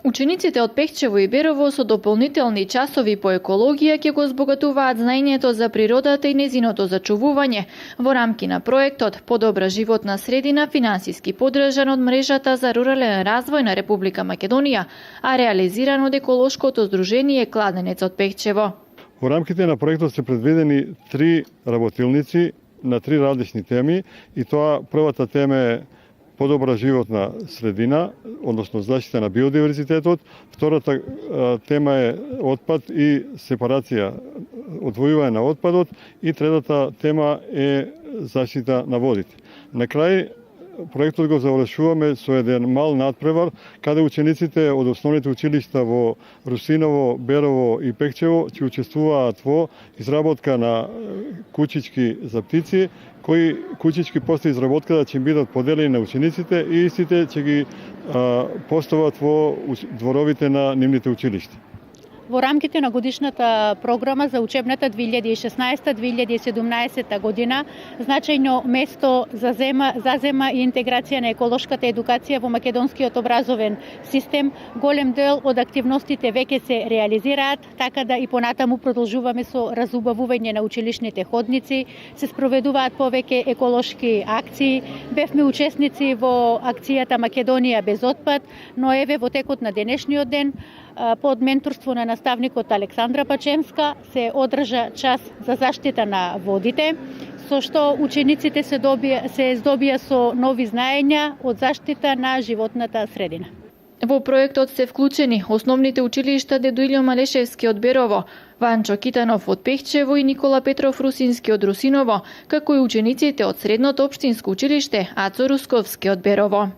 Учениците од Пехчево и Берово со дополнителни часови по екологија ќе го збогатуваат знаењето за природата и незиното зачувување во рамки на проектот Подобра животна средина, финансиски поддржан од мрежата за рурален развој на Република Македонија, а реализиран од еколошкото здружение Кладенец од Пехчево. Во рамките на проектот се предвидени 3 работилници на 3 различни теми и тоа првата тема е подобра животна средина, односно заштита на биодиверзитетот. Втората тема е отпад и сепарација, одвојување на отпадот и третата тема е заштита на водите. На крај проектот го завршуваме со еден мал надпревар, каде учениците од основните училишта во Русиново, Берово и Пехчево ќе учествуваат во изработка на кучички за птици, кои кучички после изработката ќе бидат поделени на учениците и истите ќе ги постават во дворовите на нивните училишта. Во рамките на годишната програма за учебната 2016-2017 година значајно место зазема и интеграција на еколошката едукација во македонскиот образовен систем. Голем дел од активностите веќе се реализираат, така да и понатаму продолжуваме со разубавување на училишните ходници, се спроведуваат повеќе еколошки акции. Бевме учесници во акцијата Македонија без отпад, но еве во текот на денешниот ден под менторство на наставникот Александра Пачемска се одржа час за заштита на водите, со што учениците се здобија со нови знаења од заштита на животната средина. Во проектот се вклучени основните училишта Дедо Илјо Малешевски од Берово, Ванчо Китанов од Пехчево и Никола Петров Русински од Русиново, како и учениците од Средното општинско училиште Ацо Русковски од Берово.